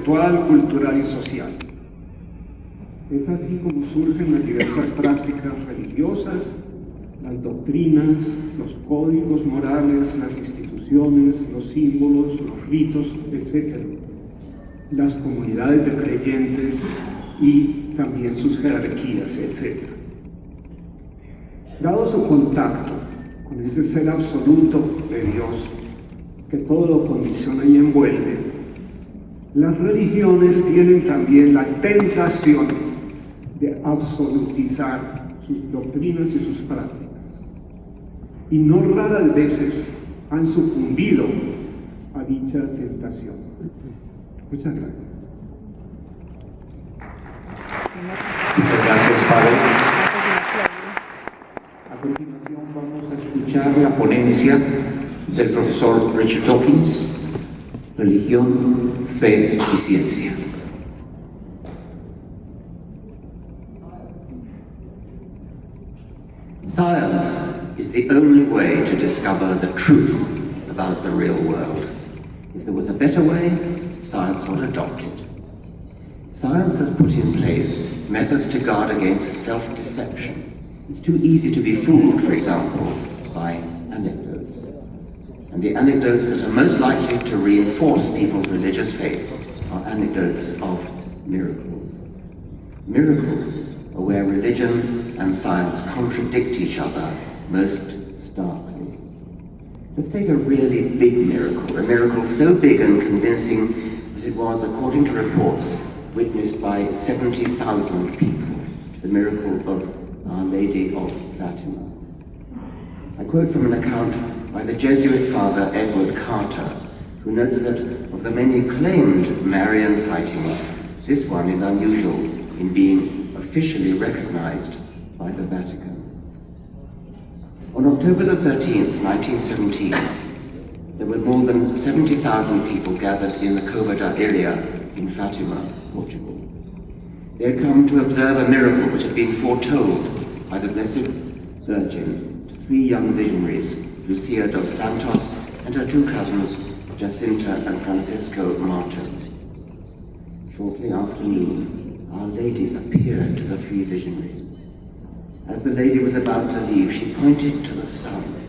Espiritual, cultural y social. Es así como surgen las diversas prácticas religiosas, las doctrinas, los códigos morales, las instituciones, los símbolos, los ritos, etc. Las comunidades de creyentes y también sus jerarquías, etc. Dado su contacto con ese ser absoluto de Dios, que todo lo condiciona y envuelve, las religiones tienen también la tentación de absolutizar sus doctrinas y sus prácticas. Y no raras veces han sucumbido a dicha tentación. Muchas gracias. Muchas gracias, Padre. A continuación vamos a escuchar la ponencia del profesor Richard Dawkins, Religión, Fe y Ciencia. Science is the only way to discover the truth about the real world. If there was a better way, science would adopt it. Science has put in place methods to guard against self-deception. It's too easy to be fooled, for example, by anecdotes. And the anecdotes that are most likely to reinforce people's religious faith are anecdotes of miracles. Miracles are where religion and science contradict each other most starkly. Let's take a really big miracle, a miracle so big and convincing that it was, according to reports, witnessed by 70,000 people, the miracle of Our Lady of Fatima. I quote from an account by the Jesuit Father Edward Carter, who notes that of the many claimed Marian sightings, this one is unusual in being officially recognized by the Vatican. On October the 13th, 1917, there were more than 70,000 people gathered in the Cova da Iria in Fatima, Portugal. They had come to observe a miracle which had been foretold by the Blessed Virgin to three young visionaries, Lucia dos Santos and her two cousins, Jacinta and Francisco Marto. Shortly after noon, Our Lady appeared to the three visionaries. As the lady was about to leave, she pointed to the sun.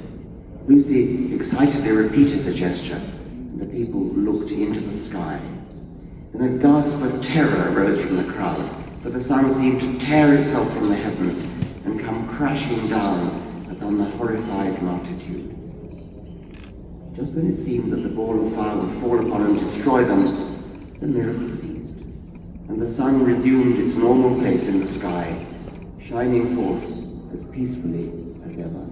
Lucy excitedly repeated the gesture, and the people looked into the sky. Then a gasp of terror rose from the crowd, for the sun seemed to tear itself from the heavens and come crashing down upon the horrified multitude. Just when it seemed that the ball of fire would fall upon and destroy them, the miracle ceased, and the sun resumed its normal place in the sky, shining forth as peacefully as ever.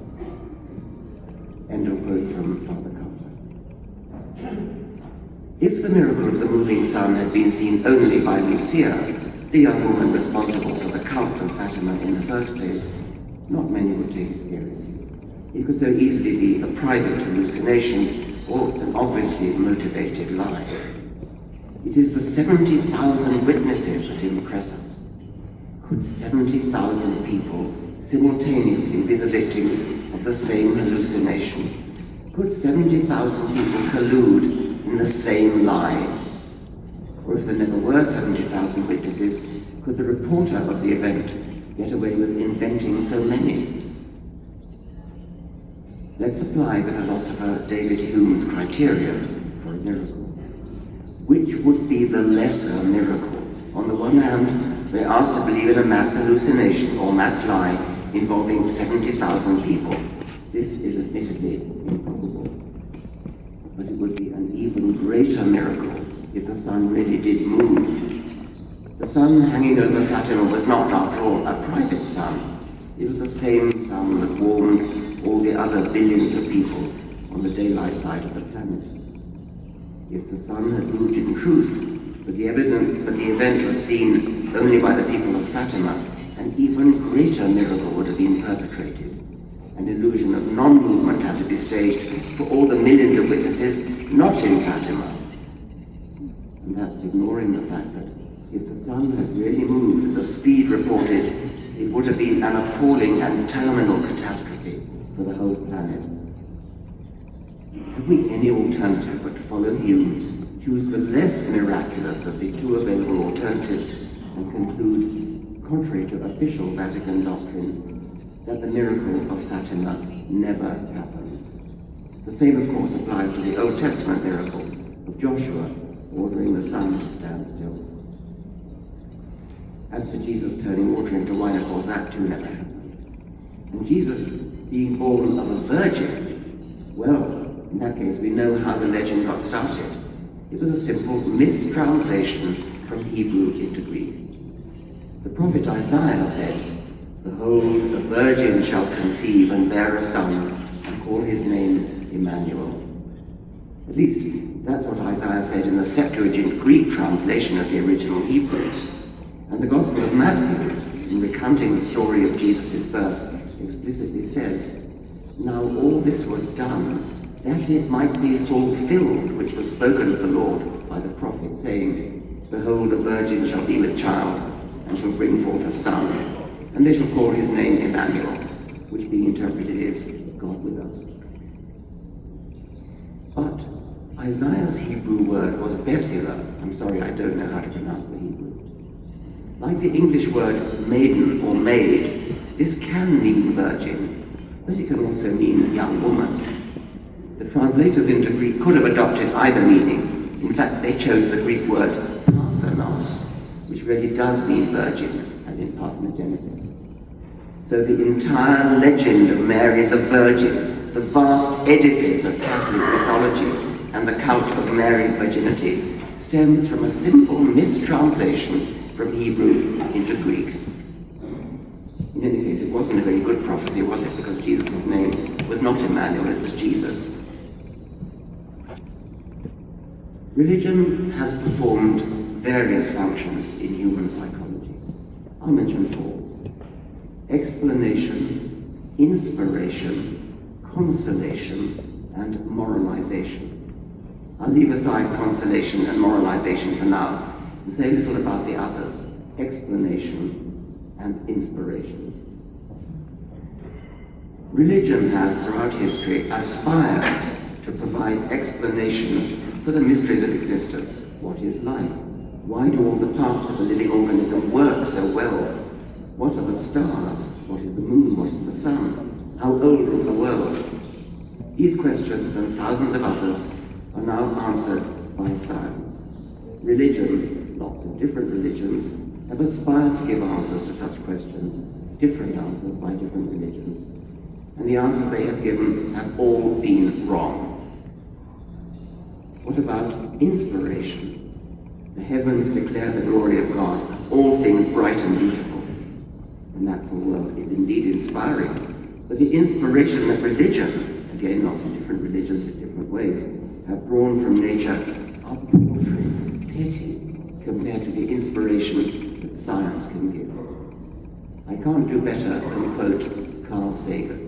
End of quote from Father Carter. If the miracle of the moving sun had been seen only by Lucia, the young woman responsible for the cult of Fatima in the first place, not many would take it seriously. It could so easily be a private hallucination or an obviously motivated lie. It is the 70,000 witnesses that impress us. Could 70,000 people simultaneously be the victims of the same hallucination? Could 70,000 people collude in the same lie? Or if there never were 70,000 witnesses, could the reporter of the event get away with inventing so many? Let's apply the philosopher David Hume's criterion for a miracle. Which would be the lesser miracle? On the one hand, we're asked to believe in a mass hallucination or mass lie involving 70,000 people. This is admittedly improbable. But it would be an even greater miracle if the sun really did move. The sun hanging over Fatima was not, after all, a private sun. It was the same sun that warmed all the other billions of people on the daylight side of the planet. If the sun had moved in truth, but the event was seen only by the people of Fatima, an even greater miracle would have been perpetrated. An illusion of non-movement had to be staged for all the millions of witnesses not in Fatima. And that's ignoring the fact that if the sun had really moved at the speed reported, it would have been an appalling and terminal catastrophe for the whole planet. Have we any alternative but to follow Hume choose the less miraculous of the two available alternatives and conclude, contrary to official Vatican doctrine, that the miracle of Fatima never happened. The same, of course, applies to the Old Testament miracle of Joshua ordering the sun to stand still. As for Jesus turning water into wine, of course, that too never happened. And Jesus being born of a virgin, well, in that case, we know how the legend got started. It was a simple mistranslation from Hebrew into Greek. The prophet Isaiah said, "Behold, a virgin shall conceive and bear a son, and call his name Emmanuel." At least, that's what Isaiah said in the Septuagint Greek translation of the original Hebrew. And the Gospel of Matthew, in recounting the story of Jesus' birth, explicitly says, "Now all this was done, that it might be fulfilled, which was spoken of the Lord by the prophet, saying, Behold, a virgin shall be with child, and shall bring forth a son, and they shall call his name Emmanuel," which being interpreted is, God with us. But Isaiah's Hebrew word was Bethulah. I'm sorry, I don't know how to pronounce the Hebrew. Like the English word maiden or maid, this can mean virgin, but it can also mean young woman. The translators into Greek could have adopted either meaning. In fact, they chose the Greek word parthenos, which really does mean virgin, as in parthenogenesis. So the entire legend of Mary the Virgin, the vast edifice of Catholic mythology, and the cult of Mary's virginity stems from a simple mistranslation from Hebrew into Greek. In any case, it wasn't a very good prophecy, was it? Because Jesus' name was not Emmanuel, it was Jesus. Religion has performed various functions in human psychology. I'll mention 4. Explanation, inspiration, consolation, and moralization. I'll leave aside consolation and moralization for now and say a little about the others, explanation and inspiration. Religion has, throughout history, aspired to provide explanations for the mysteries of existence. What is life? Why do all the parts of a living organism work so well? What are the stars? What is the moon? What is the sun? How old is the world? These questions and thousands of others are now answered by science. Religion, lots of different religions, have aspired to give answers to such questions, different answers by different religions. And the answers they have given have all been wrong. What about inspiration? The heavens declare the glory of God, all things bright and beautiful. The natural world is indeed inspiring, but the inspiration that religion, again lots of different religions in different ways, have drawn from nature are paltry, petty, compared to the inspiration that science can give. I can't do better than quote Carl Sagan.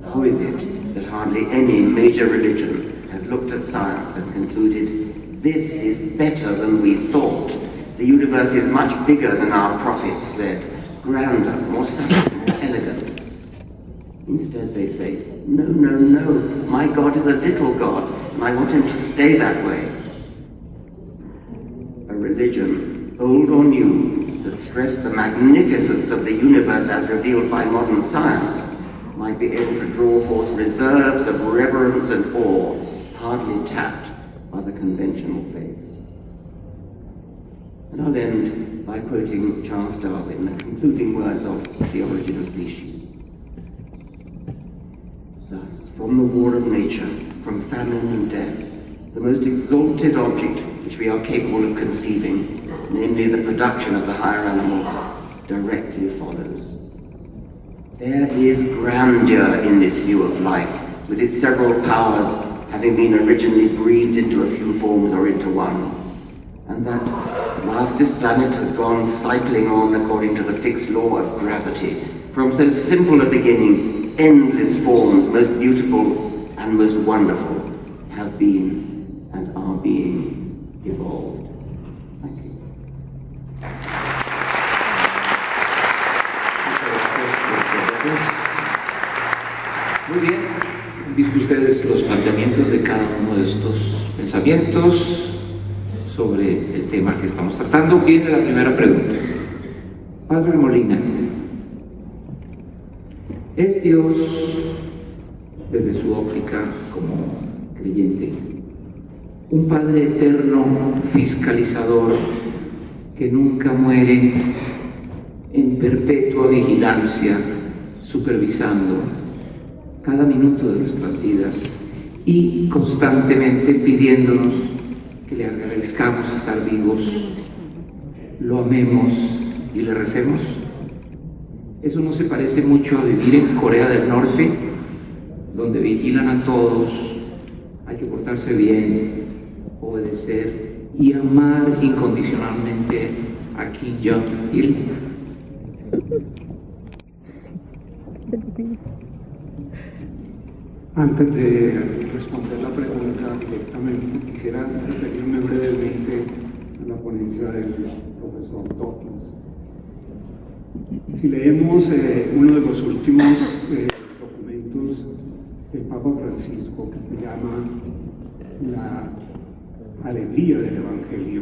How is it that hardly any major religion has looked at science and concluded, this is better than we thought. The universe is much bigger than our prophets said, grander, more subtle, more elegant. Instead they say, no, no, no, my God is a little God, and I want him to stay that way. A religion, old or new, that stressed the magnificence of the universe as revealed by modern science, might be able to draw forth reserves of reverence and awe, hardly tapped by the conventional faiths. And I'll end by quoting Charles Darwin, the concluding words of The Origin of Species. Thus, from the war of nature, from famine and death, the most exalted object which we are capable of conceiving, namely the production of the higher animals, directly follows. There is grandeur in this view of life, with its several powers having been originally breathed into a few forms or into one, and that whilst this planet has gone cycling on according to the fixed law of gravity, from so simple a beginning, endless forms, most beautiful and most wonderful, have been and are being evolved. Thank you. Muy bien, visto ustedes los planteamientos de cada uno de estos pensamientos sobre el tema que estamos tratando. Viene la primera pregunta. Padre Molina, ¿es Dios, desde su óptica como creyente, un Padre eterno, fiscalizador, que nunca muere, en perpetua vigilancia, supervisando cada minuto de nuestras vidas y constantemente pidiéndonos que le agradezcamos estar vivos, lo amemos y le recemos? Eso no se parece mucho a vivir en Corea del Norte, donde vigilan a todos, hay que portarse bien, obedecer y amar incondicionalmente a Kim Jong-il. Antes de responder la pregunta directamente, quisiera referirme brevemente a la ponencia del profesor Dawkins. Si leemos uno de los últimos documentos del Papa Francisco, que se llama La Alegría del Evangelio,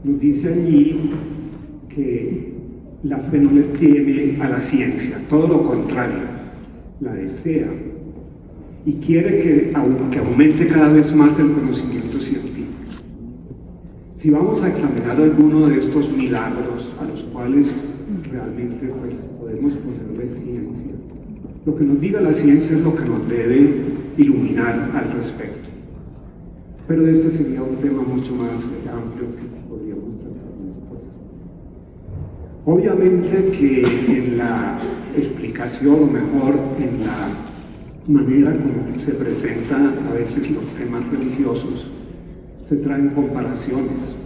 nos dice allí que la fe no le teme a la ciencia, todo lo contrario, la desea y quiere que aumente cada vez más el conocimiento científico. Si vamos a examinar alguno de estos milagros a los cuales realmente podemos ponerle ciencia, lo que nos diga la ciencia es lo que nos debe iluminar al respecto. Pero este sería un tema mucho más amplio que podríamos tratar después. Obviamente que en la explicación, o mejor, en la manera como se presentan a veces los temas religiosos, se traen comparaciones.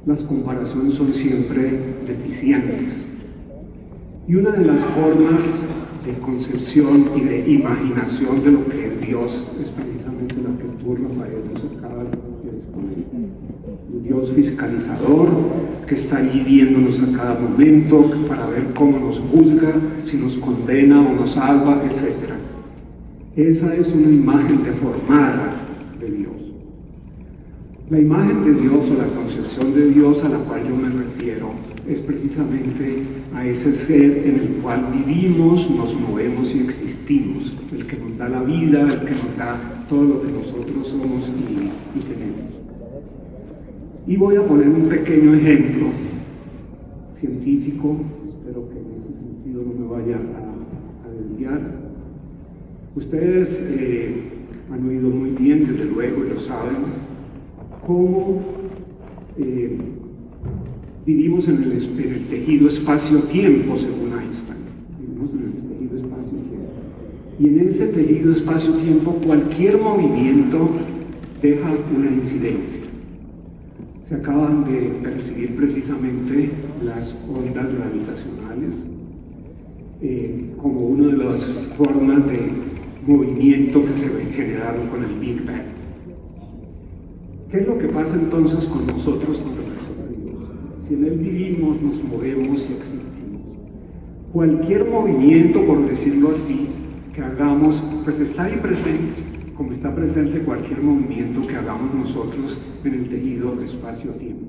Las comparaciones son siempre deficientes. Y una de las formas de concepción y de imaginación de lo que es Dios es precisamente la que tú, Rafael, nos acabas de exponer. Un Dios fiscalizador que está allí viéndonos a cada momento para ver cómo nos juzga, si nos condena o nos salva, etc. Esa es una imagen deformada de Dios. La imagen de Dios o la concepción de Dios a la cual yo me refiero es precisamente a ese ser en el cual vivimos, nos movemos y existimos, el que nos da la vida, el que nos da todo lo que nosotros somos y tenemos. Y voy a poner un pequeño ejemplo científico, espero que en ese sentido no me vaya a desviar. Ustedes han oído muy bien, desde luego, y lo saben, cómo vivimos en el tejido espacio-tiempo, según Einstein. Vivimos en el tejido espacio-tiempo. Y en ese tejido espacio-tiempo, cualquier movimiento deja una incidencia. Se acaban de percibir precisamente las ondas gravitacionales como una de las formas de movimiento que se generaron con el Big Bang. ¿Qué es lo que pasa entonces con nosotros con relación a Dios? Si en Él vivimos, nos movemos y existimos. Cualquier movimiento, por decirlo así, que hagamos, pues está ahí presente, como está presente cualquier movimiento que hagamos nosotros en el tejido espacio-tiempo.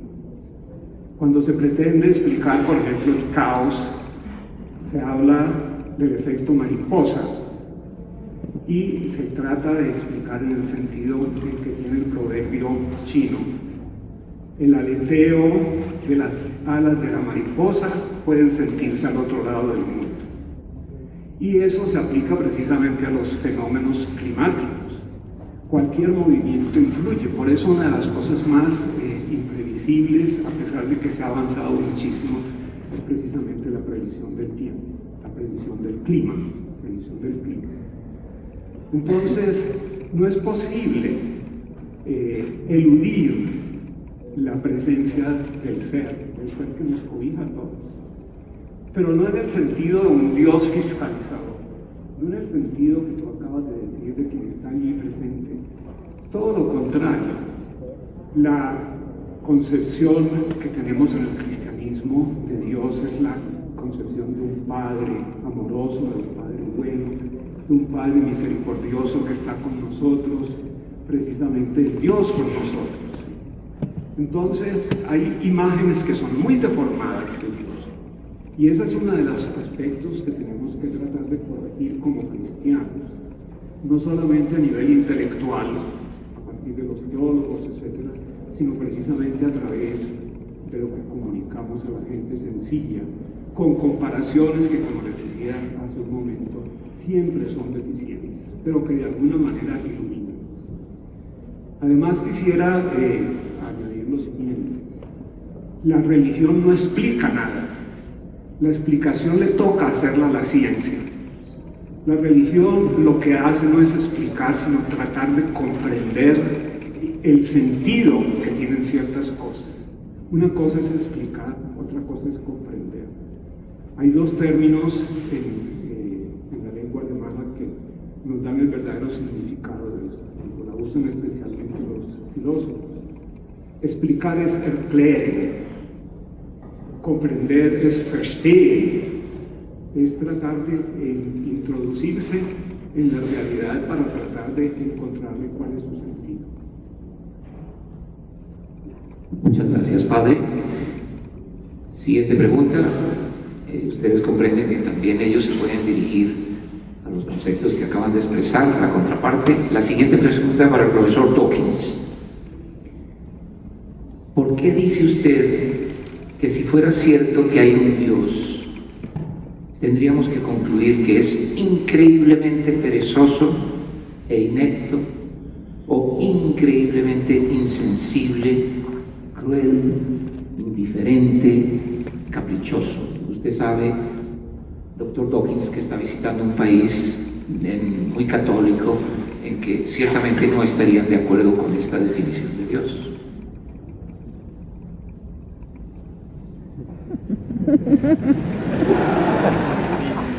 Cuando se pretende explicar, por ejemplo, el caos, se habla del efecto mariposa, y se trata de explicar en el sentido en que tiene el proverbio chino. El aleteo de las alas de la mariposa pueden sentirse al otro lado del mundo. Y eso se aplica precisamente a los fenómenos climáticos. Cualquier movimiento influye, por eso una de las cosas más imprevisibles, a pesar de que se ha avanzado muchísimo, es precisamente la previsión del tiempo, la previsión del clima, Entonces, no es posible eludir la presencia del ser que nos cobija a todos. Pero no en el sentido de un Dios fiscalizador, no en el sentido que tú acabas de decir de quien está allí presente. Todo lo contrario, la concepción que tenemos en el cristianismo de Dios es la concepción de un Padre amoroso, de un Padre bueno, de un Padre misericordioso que está con nosotros, precisamente el Dios con nosotros. Entonces hay imágenes que son muy deformadas de Dios, y ese es uno de los aspectos que tenemos que tratar de corregir como cristianos, no solamente a nivel intelectual, a partir de los teólogos, etcétera, sino precisamente a través de lo que comunicamos a la gente sencilla, con comparaciones que, como les decía hace un momento, siempre son deficientes, pero que de alguna manera iluminan. Además quisiera añadir lo siguiente: la religión no explica nada, la explicación le toca hacerla a la ciencia. La religión lo que hace no es explicar, sino tratar de comprender el sentido que tienen ciertas cosas. Una cosa es explicar, otra cosa es comprender. Hay dos términos en la lengua alemana que nos dan el verdadero significado de esto, cuando la usan especialmente los filósofos. Explicar es erklären, comprender es verstehen, es tratar de introducirse en la realidad para tratar de encontrarle cuál es su sentido. Muchas gracias, Padre. Siguiente pregunta. Ustedes comprenden que también ellos se pueden dirigir a los conceptos que acaban de expresar, la contraparte. La siguiente pregunta para el profesor Dawkins. ¿Por qué dice usted que si fuera cierto que hay un Dios, tendríamos que concluir que es increíblemente perezoso e inepto, o increíblemente insensible, cruel, indiferente, caprichoso? Usted sabe, doctor Dawkins, que está visitando un país muy católico en que ciertamente no estarían de acuerdo con esta definición de Dios.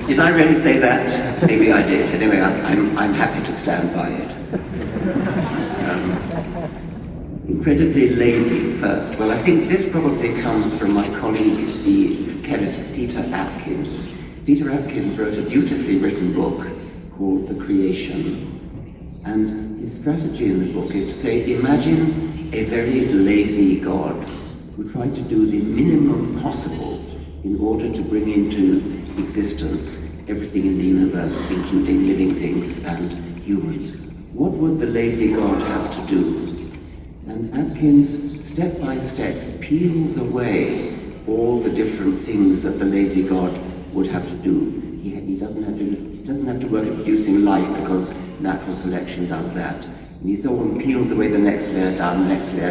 Did I really say that? Maybe I did. Anyway, I'm happy to stand by it. Incredibly lazy first. Well, I think this probably comes from my colleague, the chemist Peter Atkins. Peter Atkins wrote a beautifully written book called The Creation. And his strategy in the book is to say, imagine a very lazy God who tried to do the minimum possible in order to bring into existence everything in the universe, including living things and humans. What would the lazy God have to do? And Atkins, step by step, peels away all the different things that the lazy God would have to do. He doesn't have to work at producing life because natural selection does that. And he so on peels away the next layer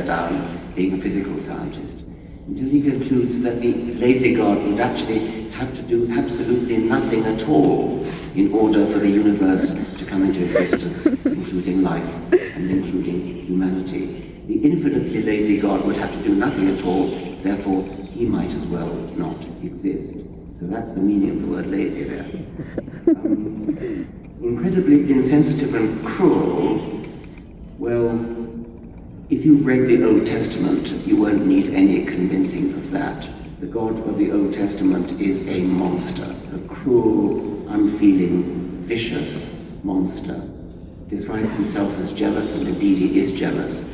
down, being a physical scientist, until he concludes that the lazy God would actually have to do absolutely nothing at all in order for the universe to come into existence, including life and including humanity. The infinitely lazy God would have to do nothing at all, therefore he might as well not exist. So that's the meaning of the word lazy there. Incredibly insensitive and cruel, well, if you've read the Old Testament, you won't need any convincing of that. The God of the Old Testament is a monster, a cruel, unfeeling, vicious monster. Describes himself as jealous, and indeed he is jealous.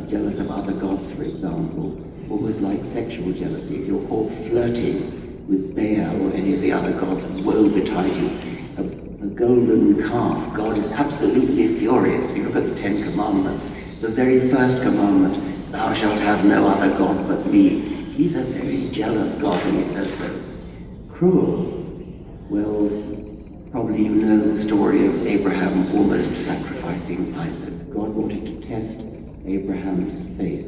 Jealous of other gods, for example, almost like sexual jealousy. If you're caught flirting with Baal or any of the other gods, woe betide you. A golden calf, God is absolutely furious. If you look at the Ten Commandments, the very first commandment, thou shalt have no other God but me. He's a very jealous God when he says so. Cruel. Well, probably you know the story of Abraham almost sacrificing Isaac. God wanted to test Abraham's faith.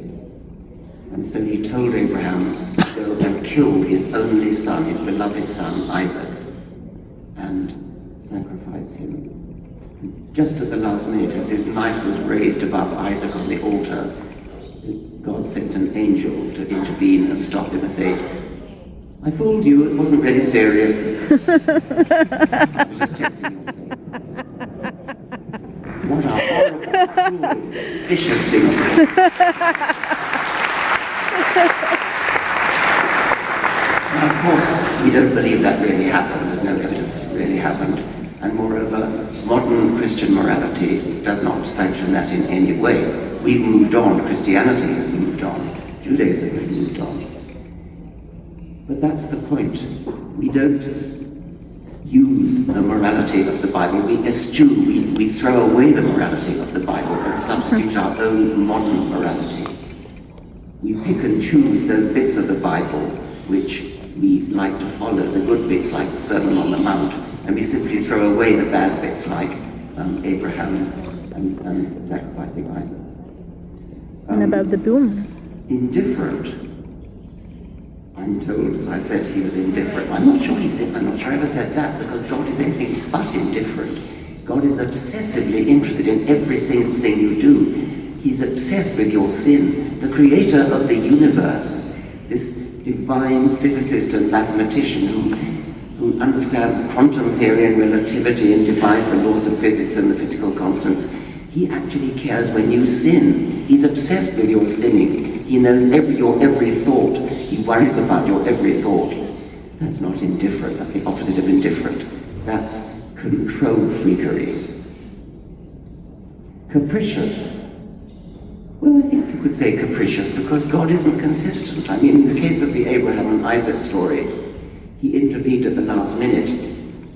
And so he told Abraham to go and kill his only son, his beloved son, Isaac, and sacrifice him. Just at the last minute, as his knife was raised above Isaac on the altar, God sent an angel to intervene and stop him and say, I fooled you, it wasn't really serious. I was just testing your faith. What a horrible, cruel, vicious thing. Now, of course, we don't believe that really happened. There's no evidence that it really happened. And moreover, modern Christian morality does not sanction that in any way. We've moved on, Christianity has moved on, Judaism has moved on. But that's the point. We don't use the morality of the Bible. We eschew, we throw away the morality of the Bible and substitute our own modern morality. We pick and choose those bits of the Bible which we like to follow, the good bits like the Sermon on the Mount, and we simply throw away the bad bits like Abraham and sacrificing Isaac. And about the woman? Indifferent. I'm told, as I said, he was indifferent. I'm not sure I ever said that, because God is anything but indifferent. God is obsessively interested in every single thing you do. He's obsessed with your sin. The creator of the universe, this divine physicist and mathematician who understands quantum theory and relativity and defies the laws of physics and the physical constants, he actually cares when you sin. He's obsessed with your sinning. He knows your every thought. He worries about your every thought. That's not indifferent. That's the opposite of indifferent. That's control freakery. Capricious. Well, I think you could say capricious because God isn't consistent. I mean, in the case of the Abraham and Isaac story, he intervened at the last minute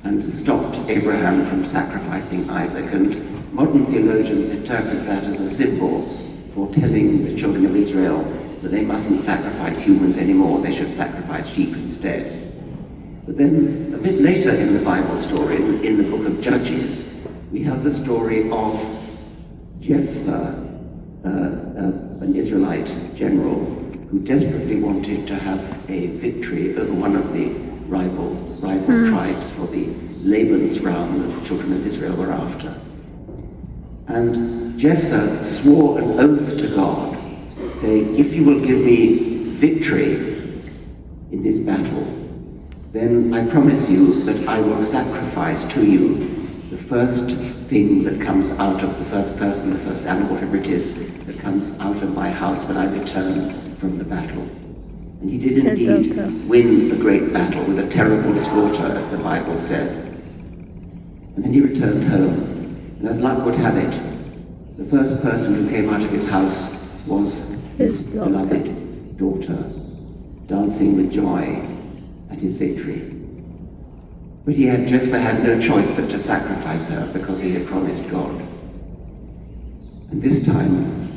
and stopped Abraham from sacrificing Isaac. And modern theologians interpret that as a symbol for telling the children of Israel that they mustn't sacrifice humans anymore, they should sacrifice sheep instead. But then, a bit later in the Bible story, in the book of Judges, we have the story of Jephthah, an Israelite general who desperately wanted to have a victory over one of the rival tribes for the Laban's realm that the children of Israel were after. And Jephthah swore an oath to God, saying, if you will give me victory in this battle, then I promise you that I will sacrifice to you the first thing that comes out of the first person, the first animal, whatever it is, that comes out of my house when I return from the battle. And he did indeed win a great battle with a terrible slaughter, as the Bible says. And then he returned home. And as luck would have it, the first person who came out of his house was his beloved daughter, dancing with joy at his victory. But Jephthah had no choice but to sacrifice her because he had promised God. And this time,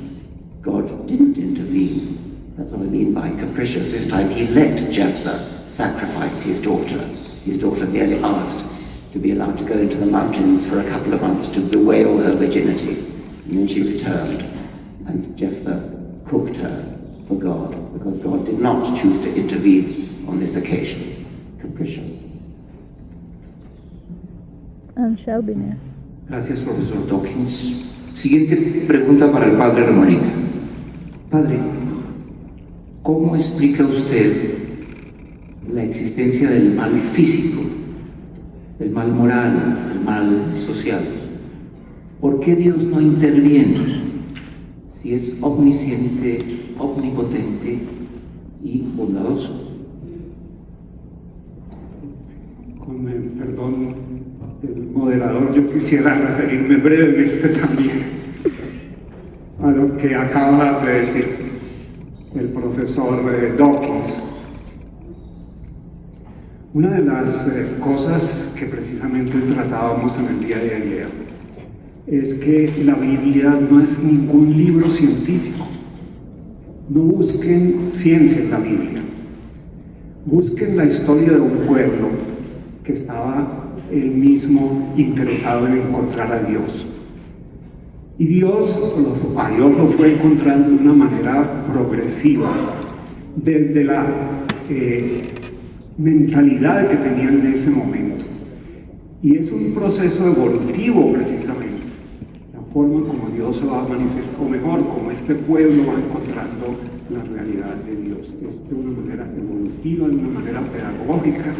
God didn't intervene. That's what I mean by capricious. This time he let Jephthah sacrifice his daughter. His daughter merely asked to be allowed to go into the mountains for a couple of months to bewail her virginity. And then she returned, and Jephthah cooked her for God, because God did not choose to intervene on this occasion. Capricious. And Shelbiness. Gracias, profesor Dawkins. Siguiente pregunta para el padre Ramónica. Padre, ¿cómo explica usted la existencia del mal físico, el mal moral, el mal social? ¿Por qué Dios no interviene si es omnisciente, omnipotente y bondadoso? Con el perdón del moderador, yo quisiera referirme brevemente también a lo que acaba de decir el profesor Dawkins. Una de las cosas que precisamente tratábamos en el día de ayer es que la Biblia no es ningún libro científico. No busquen ciencia en la Biblia. Busquen la historia de un pueblo que estaba él mismo interesado en encontrar a Dios. Y Dios lo fue encontrando de una manera progresiva, desde la mentalidad que tenían en ese momento. Y es un proceso evolutivo precisamente, la forma como Dios se va a manifestar, o mejor, como este pueblo va encontrando la realidad de Dios. Es de una manera evolutiva, de una manera pedagógica.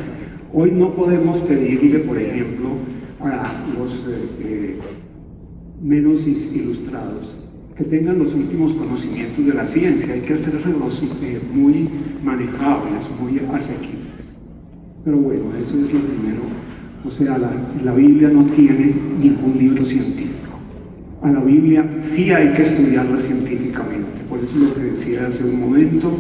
Hoy no podemos pedirle, por ejemplo, a los menos ilustrados que tengan los últimos conocimientos de la ciencia. Hay que hacerlos muy manejables, muy asequibles. Pero bueno, eso es lo primero O sea, la Biblia no tiene ningún libro científico. A la Biblia sí hay que estudiarla científicamente. Por eso lo que decía hace un momento,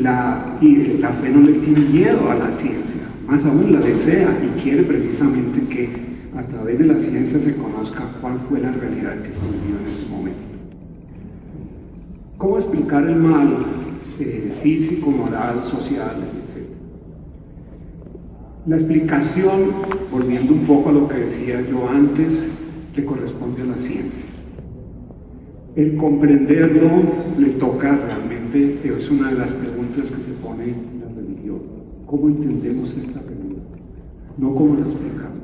la fe no le tiene miedo a la ciencia, más aún la desea y quiere precisamente que a través de la ciencia se conozca cuál fue la realidad que se vivió en ese momento. ¿Cómo explicar el mal físico, moral, social, etc.? La explicación, volviendo un poco a lo que decía yo antes, le corresponde a la ciencia. El comprenderlo le toca realmente, es una de las preguntas que se pone en la religión. ¿Cómo entendemos esta pregunta? No cómo la explicamos.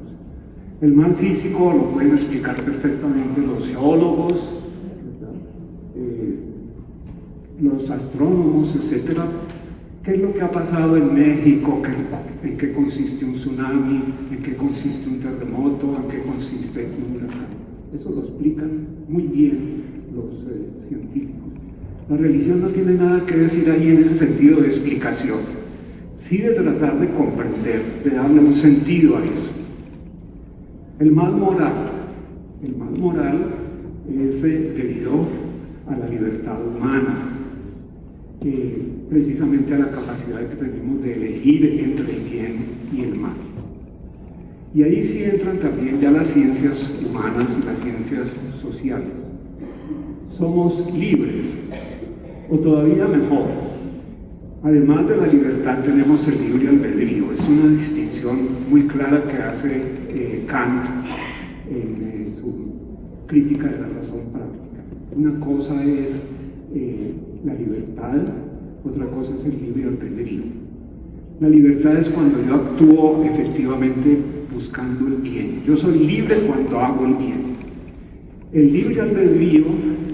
El mal físico lo pueden explicar perfectamente los geólogos, los astrónomos, etcétera. ¿Qué es lo que ha pasado en México? ¿En qué consiste un tsunami? ¿En qué consiste un terremoto? ¿En qué consiste un huracán? Eso lo explican muy bien los científicos. La religión no tiene nada que decir ahí en ese sentido de explicación, sí de tratar de comprender, de darle un sentido a eso. El mal moral es debido a la libertad humana, precisamente a la capacidad que tenemos de elegir entre el bien y el mal. Y ahí sí entran también ya las ciencias humanas y las ciencias sociales. Somos libres, o todavía mejor, además de la libertad tenemos el libre albedrío. Es una distinción muy clara que hace Kant en su crítica de la razón práctica. Una cosa es la libertad, otra cosa es el libre albedrío. La libertad es cuando yo actúo efectivamente buscando el bien. Yo soy libre cuando hago el bien. El libre albedrío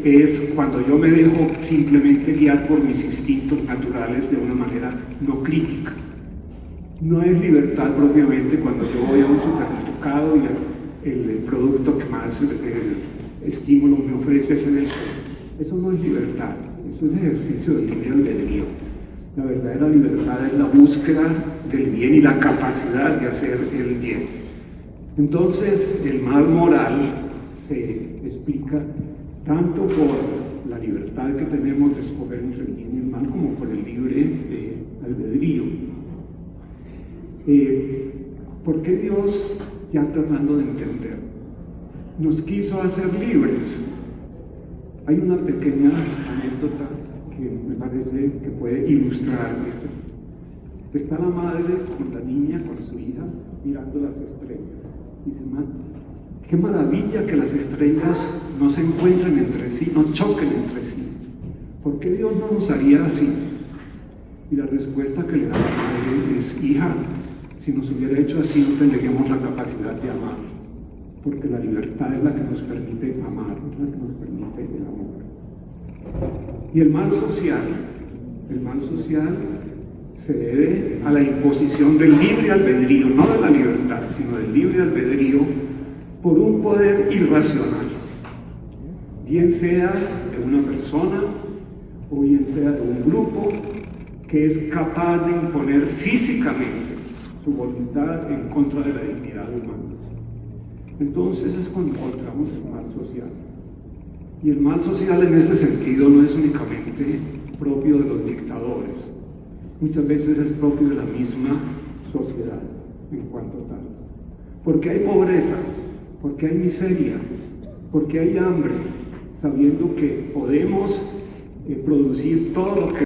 es cuando yo me dejo simplemente guiar por mis instintos naturales de una manera no crítica. No es libertad propiamente cuando yo voy a un supermercado y el producto que más estímulo me ofrece es el. Eso no es libertad, eso es ejercicio del libre albedrío. La verdadera libertad es la búsqueda del bien y la capacidad de hacer el bien. Entonces, el mal moral se explica tanto por la libertad que tenemos de escoger entre el bien y el mal, como por el libre albedrío. ¿Por qué Dios, ya tratando de entender, nos quiso hacer libres? Hay una pequeña anécdota que me parece que puede ilustrar esto. Está la madre con la niña, con su hija, mirando las estrellas. Dice, qué maravilla que las estrellas no se encuentren entre sí, no choquen entre sí. ¿Por qué Dios no nos haría así? Y la respuesta que le da la madre es, hija, si nos hubiera hecho así no tendríamos la capacidad de amar, porque la libertad es la que nos permite amar, es la que nos permite el amor. Y el mal social se debe a la imposición del libre albedrío, no de la libertad, sino del libre albedrío por un poder irracional, bien sea de una persona o bien sea de un grupo que es capaz de imponer físicamente su voluntad en contra de la dignidad humana. Entonces es cuando encontramos el mal social. Y el mal social en ese sentido no es únicamente propio de los dictadores, muchas veces es propio de la misma sociedad en cuanto tal. Porque hay pobreza, porque hay miseria, porque hay hambre, sabiendo que podemos producir todo lo que